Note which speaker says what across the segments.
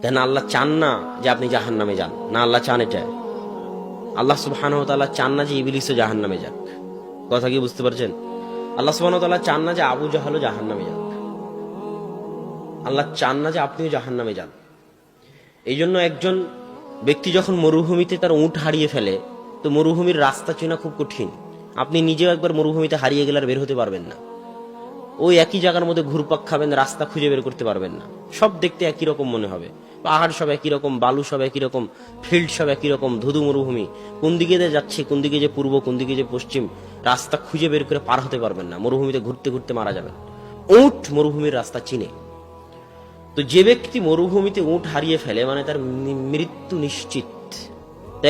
Speaker 1: কেন আল্লাহ চান না যে আপনি জাহান্নামে যান? না, আল্লাহ চান এটা? আল্লাহ সুবহানাহু ওয়া তাআলা চান না যে ইবলিসও জাহান্নামে যাক। কথা কি বুঝতে পারছেন? আল্লাহ সুবহানাহু ওয়া তাআলা চান না যে আবু জাহলও জাহান্নামে যাক। আল্লাহ চান না যে আপনিও জাহান্নামে যান। এই জন্য একজন ব্যক্তি যখন মরুভূমিতে তার উট হারিয়ে ফেলে, তো মরুভূমির রাস্তা চেনা খুব কঠিন। আপনি নিজেও একবার মরুভূমিতে হারিয়ে গেলে আর বের হতে পারবেন না। ওই একই জায়গার মধ্যে ঘুরপাক খাবেন, রাস্তা খুঁজে বের করতে পারবেন না। সব দেখতে একই রকম মনে হবে, পাহাড় সব একই রকম, বালু সব একই রকম, ফিল্ড সব একই রকম, ধুধু মরুভূমি। কোন দিকে যে যাচ্ছে, কোন দিকে যে পূর্ব, কোন দিকে যে পশ্চিম, রাস্তা খুঁজে বের করে পার হতে পারবেন না। মরুভূমিতে ঘুরতে ঘুরতে মারা যাবেন। উট মরুভূমির রাস্তা চিনে। তো যে ব্যক্তি মরুভূমিতে উট হারিয়ে ফেলে মানে তার মৃত্যু নিশ্চিত।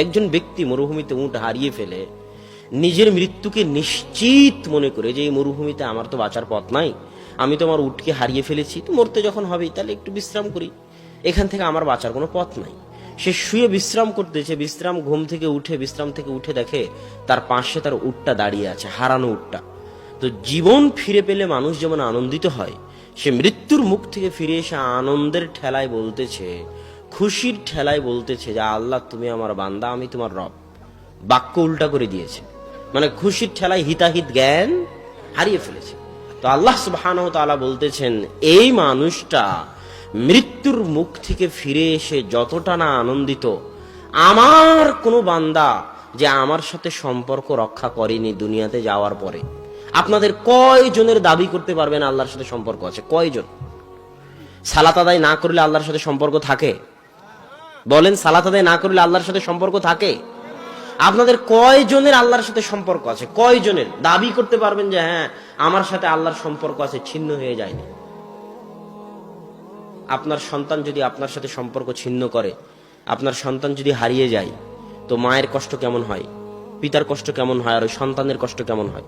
Speaker 1: একজন ব্যক্তি মরুভূমিতে উট হারিয়ে ফেলে নিজের মৃত্যুকে নিশ্চিত মনে করে যে এই মরুভূমিতে আমার তো বাঁচার পথ নাই, আমি তো আমার উটকে হারিয়ে ফেলেছি, তো মরতে যখন হবেই তাহলে একটু বিশ্রাম করি, এখান থেকে আমার বাঁচার কোনো পথ নাই। সে শুয়ে বিশ্রাম করতেছে, ঘুম থেকে উঠে বিশ্রাম থেকে উঠে দেখে তার পাশে তার উটটা দাঁড়িয়ে আছে, হারানো উটটা। তো জীবন ফিরে পেলে মানুষ যেমন আনন্দিত হয়, সে মৃত্যুর মুখ থেকে ফিরে এসে আনন্দের ঠেলায় বলতেছে, খুশির ঠেলায় বলতেছে যে আল্লাহ তুমি আমার বান্দা, আমি তোমার রব। বাক্য উল্টা করে দিয়েছে, মানে খুশির ঠেলায় হিতাহিত জ্ঞান হারিয়ে ফেলেছে। তো আল্লাহ সুবহানাহু ওয়া তাআলা বলতেছেন, এই মানুষটা মৃত্যুর মুখ থেকে ফিরে এসে যতটা না আনন্দিত, আমার কোনো বান্দা যে আমার সাথে সম্পর্ক রক্ষা করেনি দুনিয়াতে যাওয়ার পরে। আপনাদের কয়জনের দাবি করতে পারবেন আল্লাহর সাথে সম্পর্ক আছে? কয়জন? সালাত আদায় না করলে আল্লাহর সাথে সম্পর্ক থাকে? বলেন, সালাত আদায় না করলে আল্লাহর সাথে সম্পর্ক থাকে? আপনাদের কয়জনের আল্লাহর সাথে সম্পর্ক আছে? কয়জনের দাবি করতে পারবেন যে হ্যাঁ আমার সাথে আল্লাহর সম্পর্ক আছে, ছিন্ন হয়ে যায়নি? আপনার সন্তান যদি আপনার সাথে সম্পর্ক ছিন্ন করে, আপনার সন্তান যদি হারিয়ে যায়, তো মায়ের কষ্ট কেমন হয়, পিতার কষ্ট কেমন হয়, আর ওই সন্তানের কষ্ট কেমন হয়?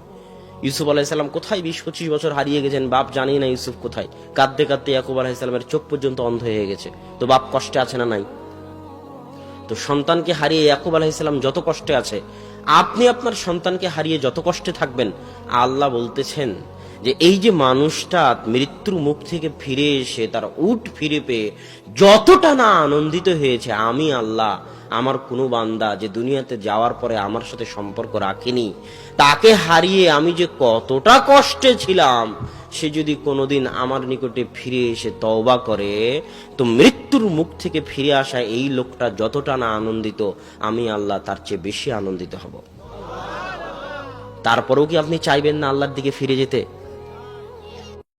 Speaker 1: ইউসুফ আলাইহিসসালাম কোথায় 20-25 বছর হারিয়ে গেছেন, বাপ জানেই না ইউসুফ কোথায়। কাঁদতে কাঁদতে ইয়াকুব আলাইহিসসালামের চোখ পর্যন্ত অন্ধ হয়ে গেছে, তো বাপ কষ্টে আছে না নাই? তো সন্তানকে হারিয়ে ইয়াকুব আলাইহিসসালাম যত কষ্টে আছে, আপনি আপনার সন্তানকে হারিয়ে যত কষ্টে থাকবেন। আল্লাহ বলতেছেন যে এই যে মানুষটা মৃত্যুর মুখ থেকে ফিরে এসে তার উট ফিরে পেয়ে যতটা না আনন্দিত হয়েছে, আমি আল্লাহ আমার কোনো বান্দা যে দুনিয়াতে যাওয়ার পরে আমার সাথে সম্পর্ক রাখেনি, তাকে হারিয়ে আমি যে কতটা কষ্টে ছিলাম, সে যদি কোনোদিন আমার নিকটে ফিরে এসে তওবা করে, তো মৃত্যুর মুখ থেকে ফিরে আসা এই লোকটা যতটা না আনন্দিত, আমি আল্লাহ তার চেয়ে বেশি আনন্দিত হব। তারপরেও কি আপনি চাইবেন না আল্লাহর দিকে ফিরে যেতে?